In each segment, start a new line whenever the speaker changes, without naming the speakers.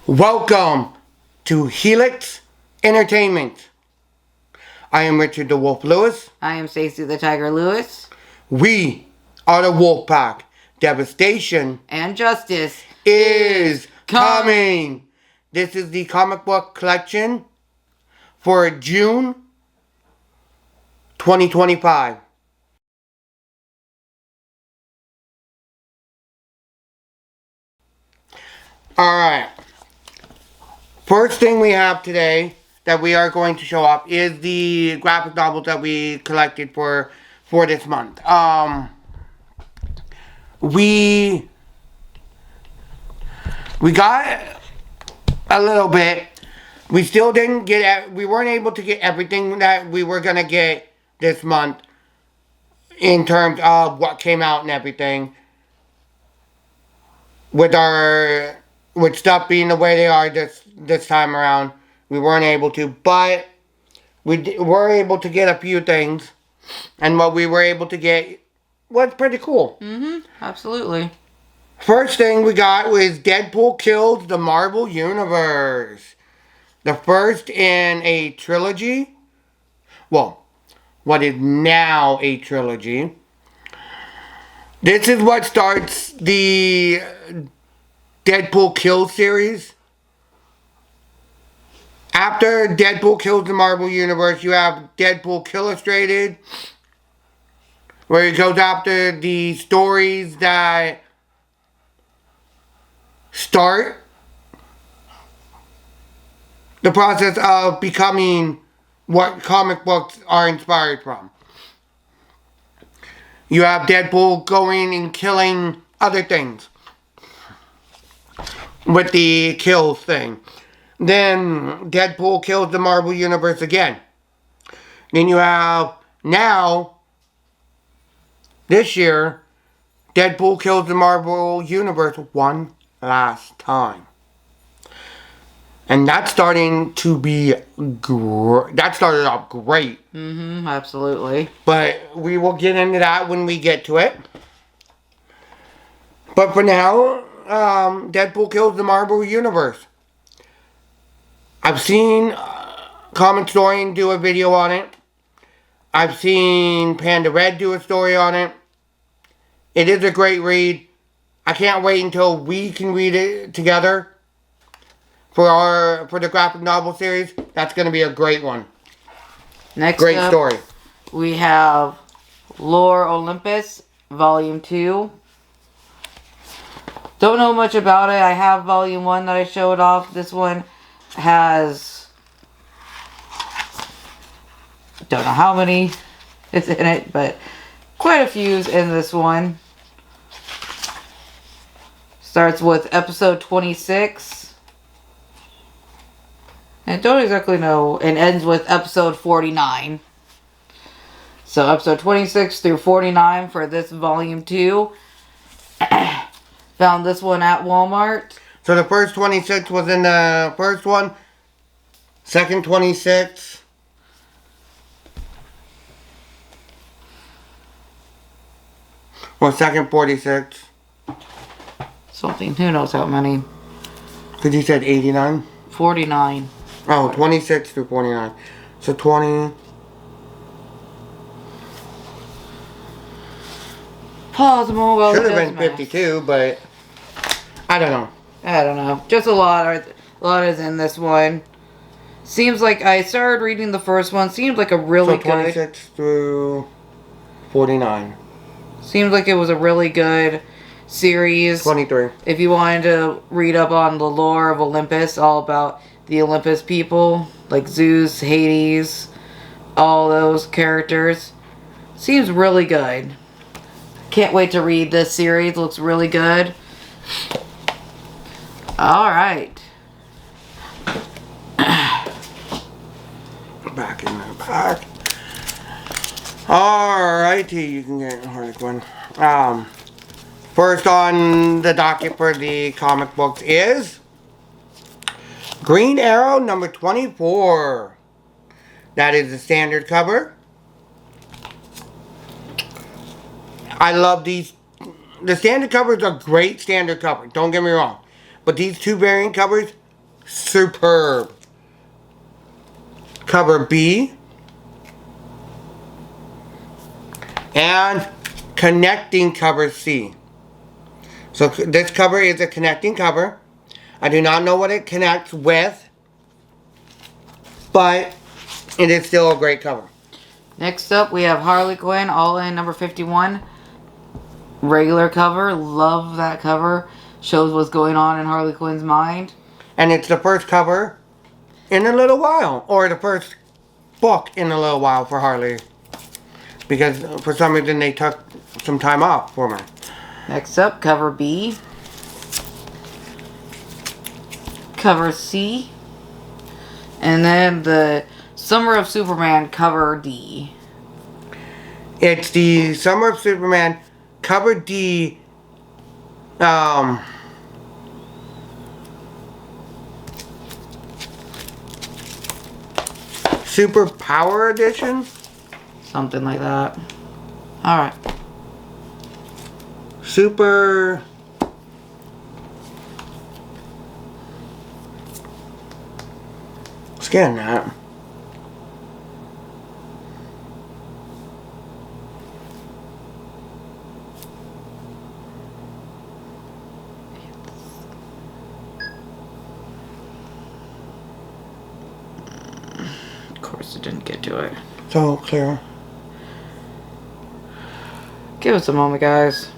Welcome to Helix Entertainment. I am Richard the Wolf Lewis.
I am Stacy the Tiger Lewis.
We are the Wolf Pack. Devastation
And justice
is coming. This is the comic book collection for June 2025. Alright. First thing we have today that we are going to show off is the graphic novels that we collected for this month. We got a little bit. We still didn't get. We weren't able to get everything that we were gonna get this month in terms of what came out and everything. With stuff being the way they are this time around, we weren't able to, but we were able to get a few things, and what we were able to get was pretty cool.
Absolutely.
First thing we got was Deadpool Kills the Marvel Universe. The first in a trilogy. Well, what is now a trilogy. This is what starts the Deadpool Kills series. After Deadpool Kills the Marvel Universe, you have Deadpool Illustrated, where it goes after the stories that start the process of becoming what comic books are inspired from. You have Deadpool going and killing other things with the kills thing. Then Deadpool Kills the Marvel Universe again. Then you have now, this year, Deadpool Kills the Marvel Universe one last time. And that's starting to be that started off great.
Absolutely.
But we will get into that when we get to it. But for now, Deadpool Kills the Marvel Universe. I've seen Comic Historian do a video on it. I've seen Panda Red do a story on it. It is a great read. I can't wait until we can read it together for the graphic novel series. That's going to be a great one.
Next
great
up,
story.
We have Lore Olympus, Volume 2. Don't know much about it. I have Volume 1 that I showed off. This one has, don't know how many is in it, but quite a few's in this one. Starts with episode 26. And don't exactly know, and ends with episode 49. So episode 26 through 49 for this volume 2. Found this one at Walmart.
So the first 26 was in the first one. Second 26. Or second 46.
Something, who knows how many.
Because you said 89?
49.
Oh, 26 through 49. So 20.
Plausible. Well,
should have been 52, but I don't know.
I don't know. Just a lot is in this one. Seems like I started reading the first one. Seems like a really
so 26 through 49.
Seems like it was a really good series.
23.
If you wanted to read up on the lore of Olympus, all about the Olympus people, like Zeus, Hades, all those characters. Seems really good. Can't wait to read this series. Looks really good. Alright.
Back in the back. Alrighty, you can get Harlequin. First on the docket for the comic books is Green Arrow number 24. That is the standard cover. I love these. The standard covers are great standard covers. Don't get me wrong. But these two variant covers superb. Cover B. And connecting cover C. So this cover is a connecting cover. I do not know what it connects with, but it is still a great cover.
Next up, we have Harley Quinn, All In, number 51. Regular cover. Love that cover. Shows what's going on in Harley Quinn's mind.
And it's the first cover in a little while. Or the first book in a little while for Harley. Because for some reason they took some time off for me.
Next up, cover B. Cover C. And then the Summer of Superman, cover D.
It's the Summer of Superman, cover D. Super Power Edition?
Something like that. Alright.
Super... Scan that.
Of course it didn't get to it.
So clear.
Give us a moment, guys.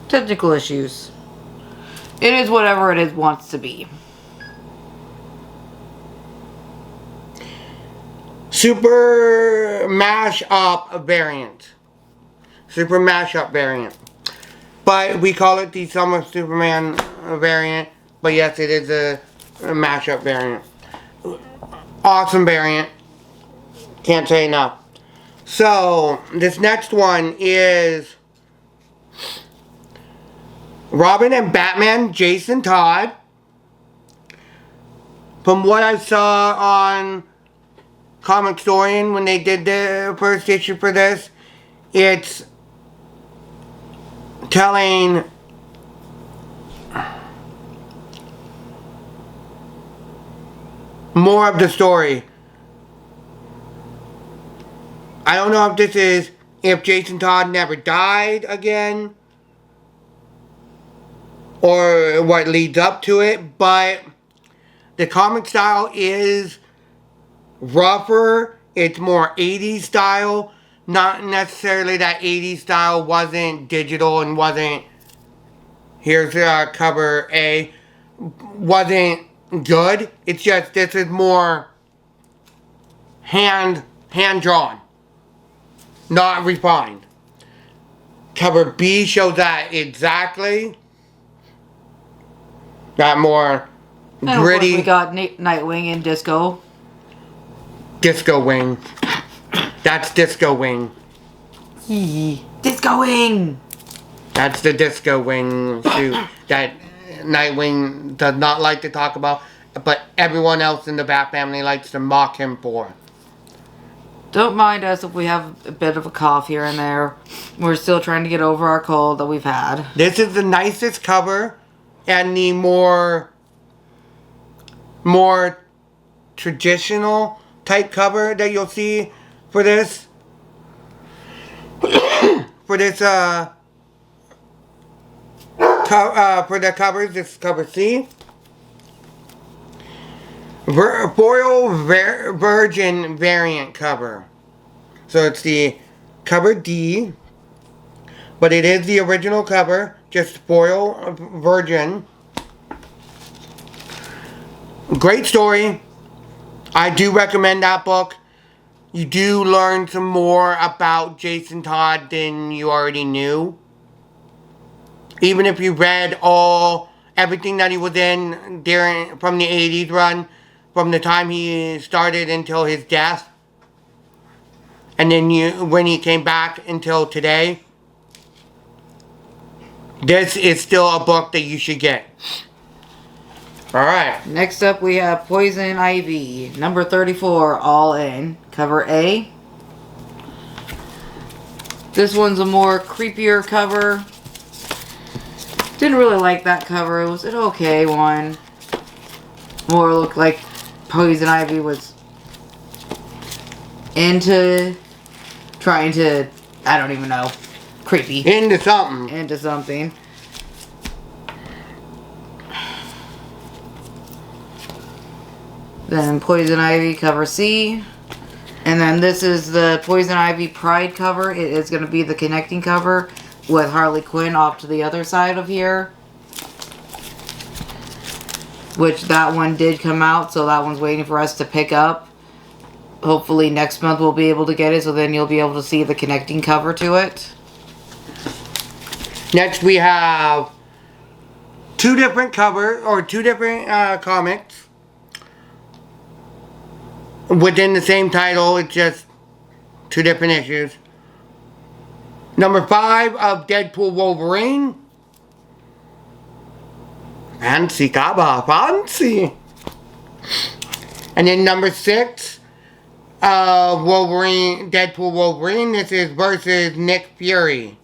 Technical issues. It is whatever it is wants to be.
Super Mash-Up variant. Super Mash-Up variant. But we call it the Summer of Superman variant. But yes, it is a mash-up variant. Awesome variant. Can't say enough. So, this next one is Robin and Batman, Jason Todd. From what I saw on Comic Historian when they did the first issue for this, it's telling more of the story. I don't know if this is if Jason Todd never died again or what leads up to it, but the comic style is rougher. It's more 80s style. Not necessarily that 80s style wasn't digital and wasn't, here's cover A, wasn't good. It's just this is more hand drawn, not refined. Cover B shows that exactly. Got more
And
gritty.
we got Nightwing and Disco.
Disco Wing. That's Disco Wing.
Disco Wing!
That's the Disco Wing suit that Nightwing does not like to talk about, but everyone else in the Bat family likes to mock him for.
Don't mind us if we have a bit of a cough here and there. We're still trying to get over our cold that we've had.
This is the nicest cover and the more traditional type cover that you'll see for this. For this for the covers, this is cover C. Foil Virgin variant cover. So it's the cover D, but it is the original cover, just foil Virgin. Great story. I do recommend that book. You do learn some more about Jason Todd than you already knew. Even if you read everything that he was in from the 80s run, from the time he started until his death, and then when he came back until today, this is still a book that you should get. Alright.
Next up we have Poison Ivy, number 34, All In. Cover A. This one's a more creepier cover. Didn't really like that cover. It was an okay one. More looked like Poison Ivy was into trying to, I don't even know, creepy.
Into something.
Into something. Then Poison Ivy cover C. And then this is the Poison Ivy Pride cover. It is going to be the connecting cover with Harley Quinn off to the other side of here. Which that one did come out, so that one's waiting for us to pick up. Hopefully next month we'll be able to get it, so then you'll be able to see the connecting cover to it.
Next we have two different comics within the same title. It's just two different issues. Number 5 of Deadpool Wolverine. Fancy kaba, fancy. And then number 6 of Wolverine, Deadpool Wolverine. This is versus Nick Fury.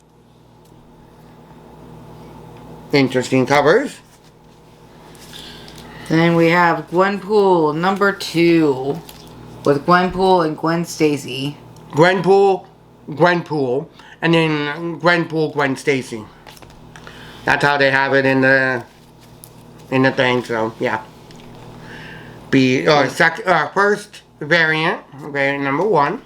Interesting covers.
Then we have Gwenpool number 2 with Gwenpool and Gwen Stacy.
Gwenpool, and then Gwenpool, Gwen Stacy. That's how they have it in the thing. So yeah. First variant number 1.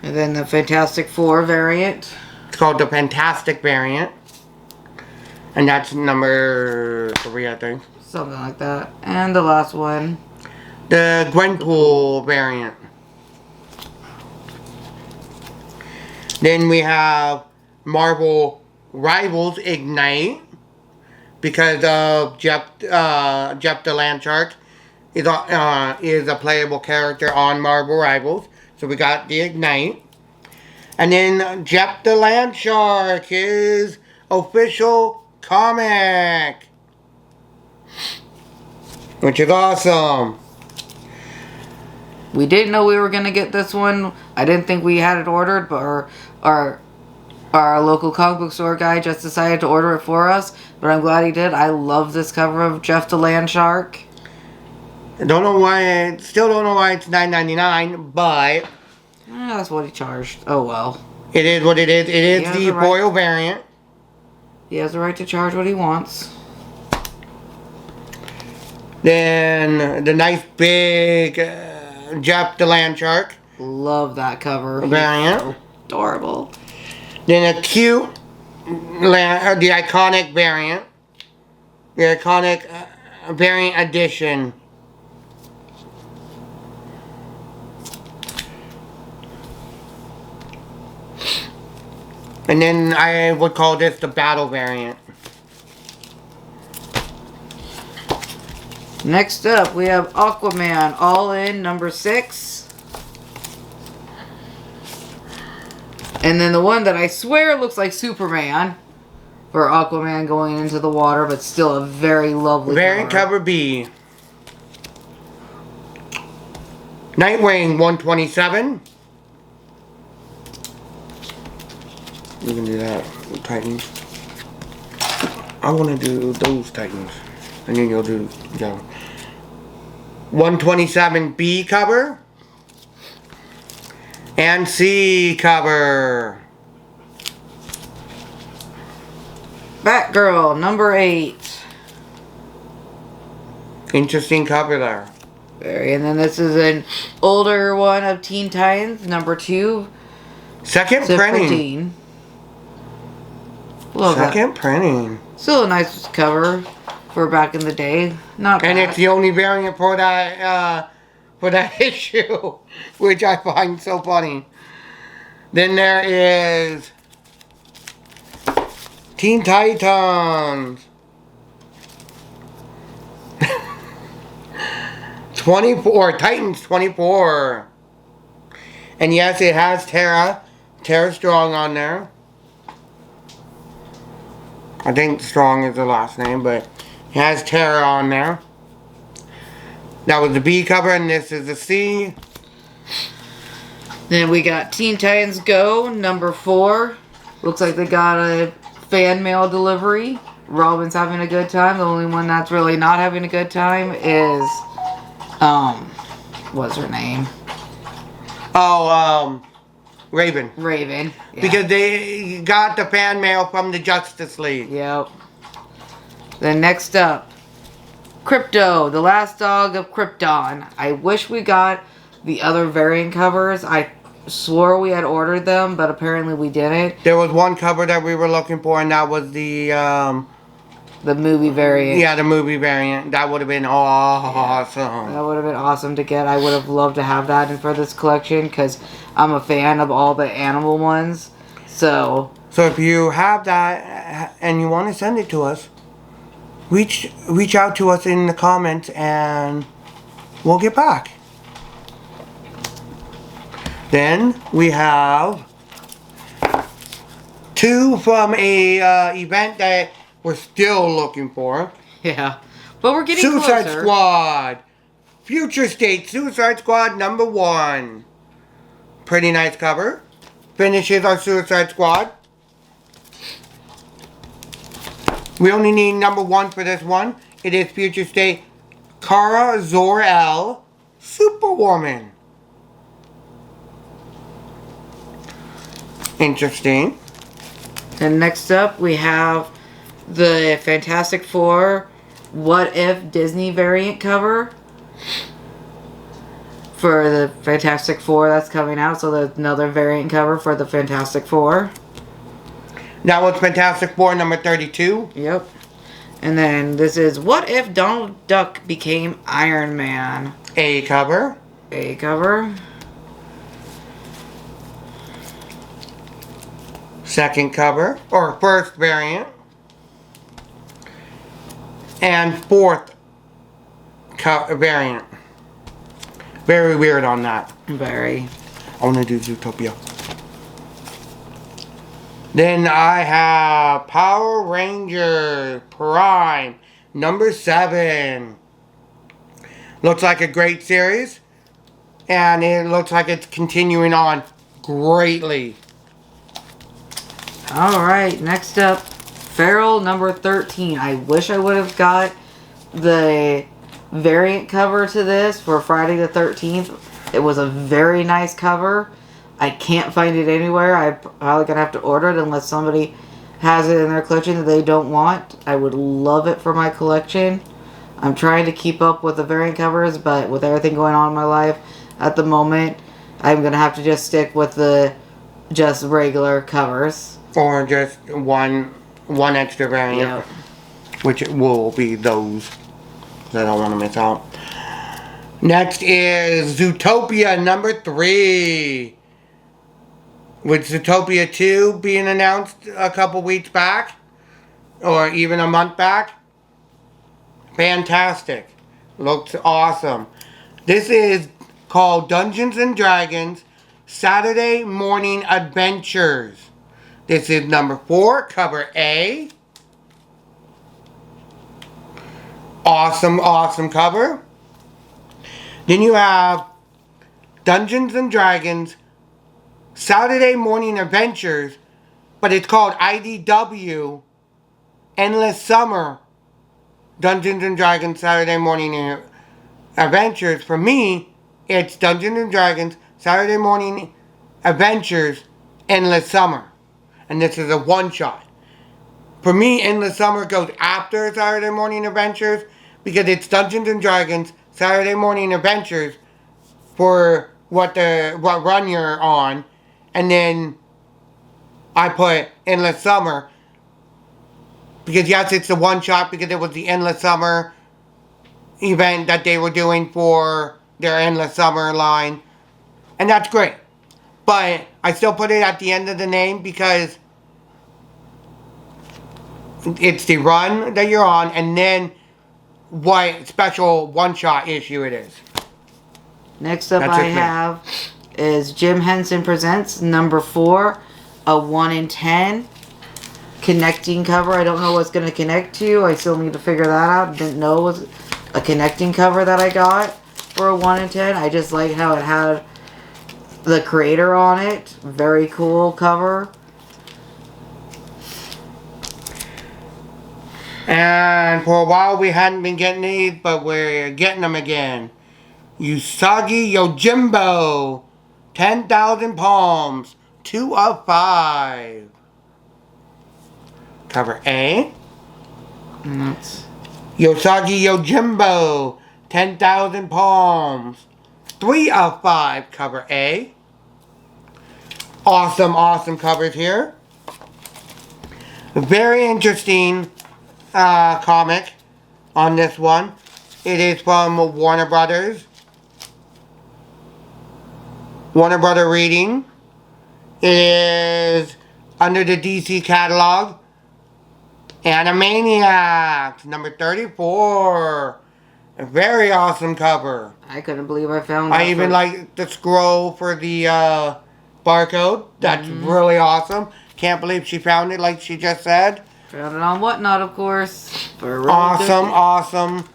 And then the Fantastic Four variant.
It's called the Fantastic variant, and that's number 3, I think.
Something like that. And the last one,
the Gwenpool variant. Then we have Marvel Rivals Ignite, because of Jeff the Landshark is a playable character on Marvel Rivals. So we got the Ignite. And then Jeff the Landshark, his official comic, which is awesome.
we didn't know we were going to get this one. I didn't think we had it ordered, but our local comic book store guy just decided to order it for us. But I'm glad he did. I love this cover of Jeff the Landshark.
Still don't know why it's $9.99, but
That's what he charged. Oh well.
it is what it is. It is
has
the
the right-
foil variant.
He has the right to charge what he wants.
Then the nice big Jeff the Landshark
Love that cover.
variant.
Adorable.
Then a cute, the iconic variant. The iconic variant edition. And then I would call this the battle variant.
Next up, we have Aquaman All In number 6. And then the one that I swear looks like Superman for Aquaman going into the water, but still a very lovely
Variant cover B. Nightwing 127. We can do that. Titans. I want to do those Titans. And then you'll do, 127 B cover. And C cover.
Batgirl number 8.
Interesting cover there.
And then this is an older one of Teen Titans number 2.
Second
to
printing.
15. Love that.
Second printing.
Still a nice cover for back in the day. Not bad.
And it's the only variant for that issue, which I find so funny. Then there is Teen Titans 24, Titans 24. And yes, it has Tara Strong on there. I think Strong is the last name, but it has Tara on there. That was the B cover, and this is the C.
Then we got Teen Titans Go, number 4. Looks like they got a fan mail delivery. Robin's having a good time. The only one that's really not having a good time is, what's her name?
Oh, Raven.
Raven. Yeah.
Because they got the fan mail from the Justice League.
Yep. Then next up, Crypto, the last dog of Krypton. I wish we got the other variant covers. I swore we had ordered them, but apparently we didn't.
There was one cover that we were looking for, and that was the
movie variant.
Yeah, the movie variant. That would have been awesome.
That would have been awesome to get. I would have loved to have that in for this collection because I'm a fan of all the animal ones. So
if you have that and you want to send it to us, reach out to us in the comments and we'll get back. Then we have 2 from a event that we're still looking for.
yeah, but we're getting
Suicide
closer.
Squad. Future State Suicide Squad number 1. Pretty nice cover. Finishes our Suicide Squad. We only need number 1 for this one. It is Future State Kara Zor-El, Superwoman. Interesting.
And next up, we have the Fantastic Four What If Disney variant cover for the Fantastic Four that's coming out. So there's another variant cover for the Fantastic Four.
That was Fantastic Four number 32.
Yep. And then this is What If Donald Duck Became Iron Man.
A cover.
A cover.
Second cover, or first variant. And fourth variant. Very weird on that.
Very.
I want to do Zootopia. Then I have Power Rangers Prime number 7. Looks like a great series. And it looks like it's continuing on greatly.
Alright, next up, Feral number 13. I wish I would have got the variant cover to this for Friday the 13th. It was a very nice cover. I can't find it anywhere. I'm probably going to have to order it unless somebody has it in their collection that they don't want. I would love it for my collection. I'm trying to keep up with the variant covers, but with everything going on in my life at the moment, I'm going to have to just stick with the just regular covers.
Or just one extra variant.
Yep.
Which will be those that I don't want to miss out. Next is Zootopia number 3. With Zootopia 2 being announced a couple weeks back. Or even a month back. Fantastic. Looks awesome. This is called Dungeons and Dragons Saturday Morning Adventures. This is number 4, cover A. Awesome, awesome cover. Then you have Dungeons and Dragons Saturday Morning Adventures, but it's called IDW Endless Summer Dungeons and Dragons Saturday Morning Adventures. For me, it's Dungeons and Dragons Saturday Morning Adventures Endless Summer. And this is a one-shot. For me, Endless Summer goes after Saturday Morning Adventures because it's Dungeons and Dragons Saturday Morning Adventures for what run you're on, and then I put Endless Summer because yes, it's the one-shot because it was the Endless Summer event that they were doing for their Endless Summer line, and that's great. But I still put it at the end of the name because it's the run that you're on and then what special one-shot issue it is.
Next up I have is Jim Henson Presents number 4, a 1 in 10 connecting cover. I don't know what's going to connect to. I still need to figure that out. Didn't know it was a connecting cover that I got for a 1 in 10. I just like how it had the creator on it. Very cool cover.
And for a while we hadn't been getting these, but we're getting them again. Usagi Yojimbo, 10,000 Palms, 2 of 5. Cover A.
And that's
Usagi Yojimbo, 10,000 Palms, 3 of 5. Cover A. Awesome, awesome covers here. Very interesting comic on this one. It is from Warner Brothers. Warner Brother Reading. It is under the DC catalog. Animaniacs, number 34. A very awesome cover.
I couldn't believe I found that.
I even like the scroll for the barcode. That's really awesome. Can't believe she found it like she just said.
Found it on Whatnot, of course. For a really
Awesome,
good-
awesome.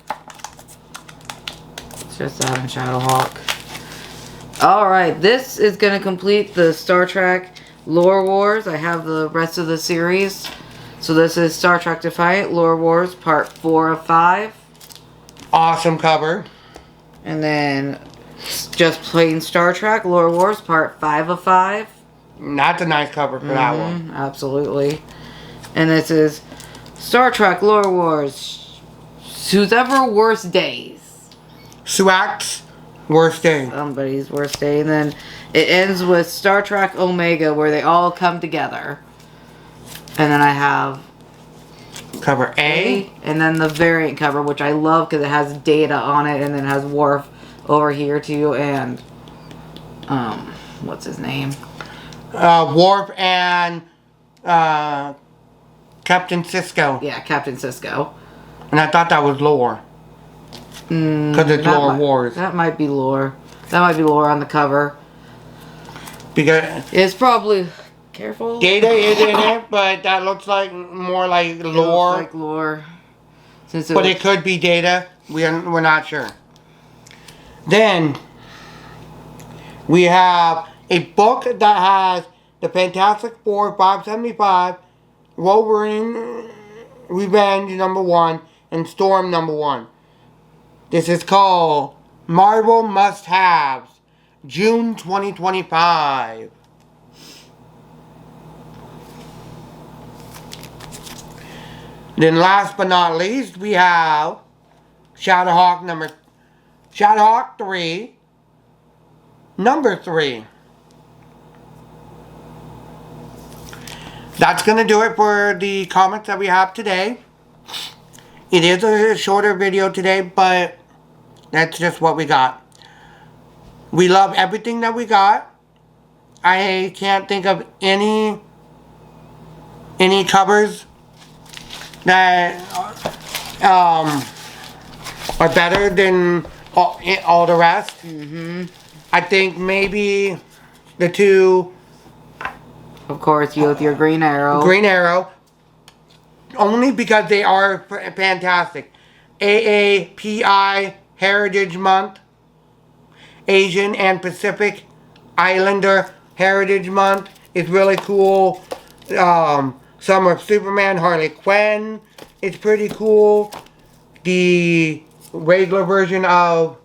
It's just out in Shadowhawk. Alright, this is going to complete the Star Trek Lore Wars. I have the rest of the series. So this is Star Trek Defiant Lore Wars Part 4 of 5.
Awesome cover.
And then just plain Star Trek Lore Wars Part 5 of 5.
That's a nice cover for that one.
Absolutely. And this is Star Trek Lore Wars Whose Ever Worst Days.
Suak's Worst Day.
Somebody's worst day. And then it ends with Star Trek Omega, where they all come together. And then I have
Cover A.
and then the variant cover, which I love because it has Data on it, and then it has Worf over here too, and what's his name?
Worf and Captain Sisko.
Yeah, Captain Sisko.
And I thought that was lore. Because it's Lore Wars.
That might be lore. That might be lore on the cover.
Because
It's probably careful.
Data is in it, but that looks like more like
It
lore.
looks like lore. Since
But it could be Data. We're not sure. Then we have a book that has the Fantastic Four 575, Wolverine Revenge #1, and Storm #1. This is called Marvel Must Haves, June 2025. Then last but not least, we have Shadowhawk 3, number 3. That's going to do it for the comics that we have today. It is a shorter video today, but that's just what we got. We love everything that we got. I can't think of any covers that are better than all the rest. I think maybe the two
Of course, you with your Green Arrow.
Green Arrow, only because they are fantastic. AAPI Heritage Month, Asian and Pacific Islander Heritage Month is really cool. Summer of Superman, Harley Quinn is pretty cool. The regular version of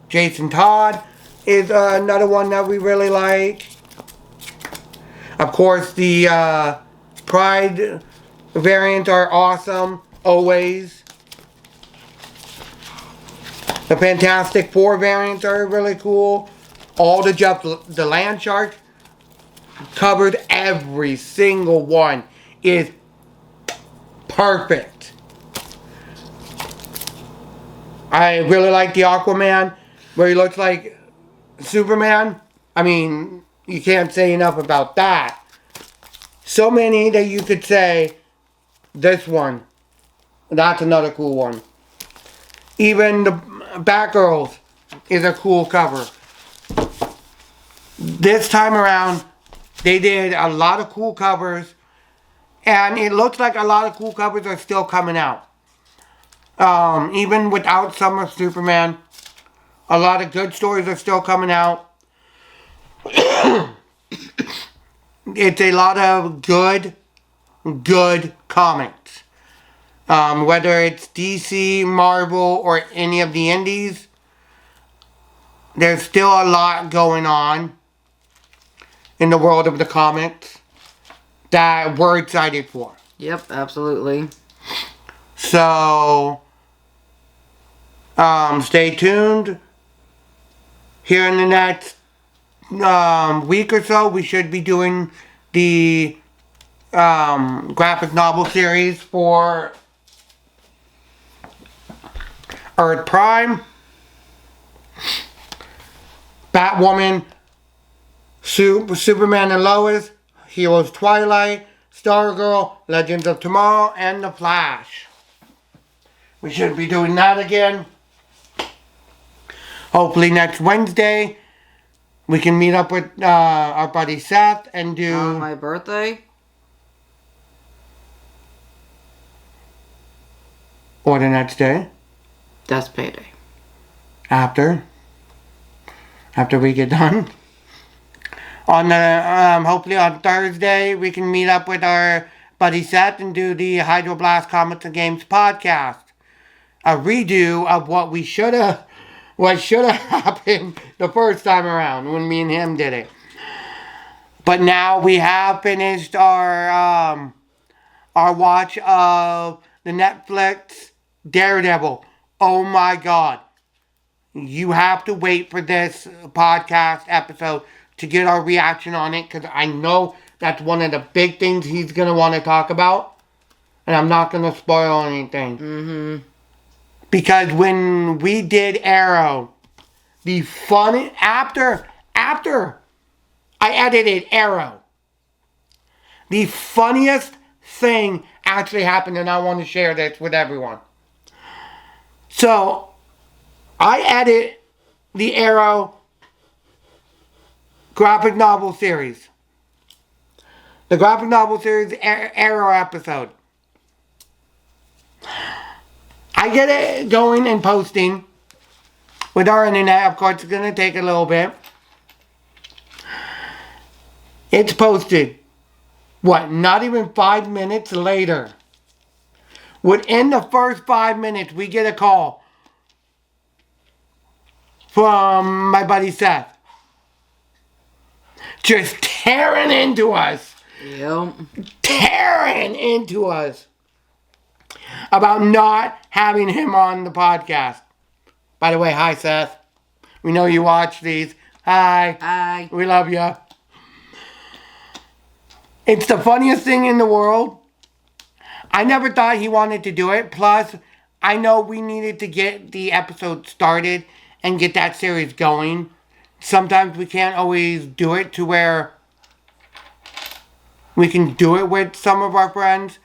Jason Todd is another one that we really like. Of course, the Pride variants are awesome, always. The Fantastic Four variants are really cool. All the Land Shark covered, every single one is perfect. I really like the Aquaman, where he looks like Superman. I mean, you can't say enough about that. So many that you could say, this one, that's another cool one. Even the Batgirls is a cool cover. This time around, they did a lot of cool covers, and it looks like a lot of cool covers are still coming out. Even without Summer of Superman, a lot of good stories are still coming out. It's a lot of good comics. Whether it's DC, Marvel, or any of the indies, there's still a lot going on in the world of the comics that we're excited for.
Yep, absolutely.
So, stay tuned. Here in the next week or so, we should be doing the graphic novel series for Earth Prime, Batwoman, Superman and Lois, Heroes Twilight, Stargirl, Legends of Tomorrow, and The Flash. We should be doing that again. Hopefully next Wednesday we can meet up with our buddy Seth and do...
On my birthday?
Or the next day.
That's payday.
After we get done. On the hopefully on Thursday we can meet up with our buddy Seth and do the Hydroblast Comics and Games podcast. A redo of what should have happened the first time around when me and him did it. But now we have finished our watch of the Netflix Daredevil. Oh my God. You have to wait for this podcast episode to get our reaction on it, because I know that's one of the big things he's going to want to talk about. And I'm not going to spoil anything.
Mm-hmm.
Because when we did Arrow, the fun... After I edited Arrow, the funniest thing actually happened, and I want to share this with everyone. So, I edit the Arrow graphic novel series. The graphic novel series Arrow episode. I get it going and posting. With our internet, of course, it's going to take a little bit. It's posted. What, not even 5 minutes later. Within the first 5 minutes, we get a call from my buddy Seth. Just tearing into us.
Yep.
Tearing into us. About not having him on the podcast. By the way, hi Seth. We know you watch these. Hi.
Hi.
We love you. It's the funniest thing in the world. I never thought he wanted to do it. Plus, I know we needed to get the episode started and get that series going. Sometimes we can't always do it to where we can do it with some of our friends,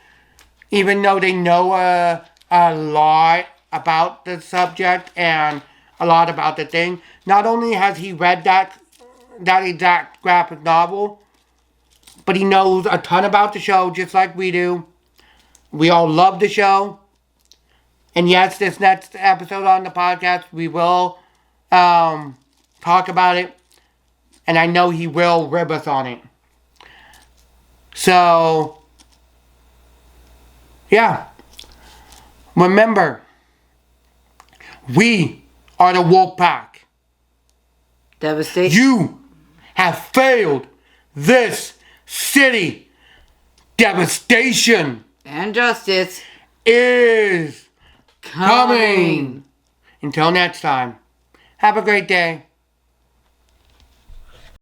even though they know a lot about the subject and a lot about the thing. Not only has he read that exact graphic novel, but he knows a ton about the show just like we do. We all love the show. And yes, this next episode on the podcast, we will talk about it. And I know he will rib us on it. So, yeah. Remember, we are the wolf pack.
Devastation.
You have failed this city. Devastation
And justice
is coming. Until next time, have a great day.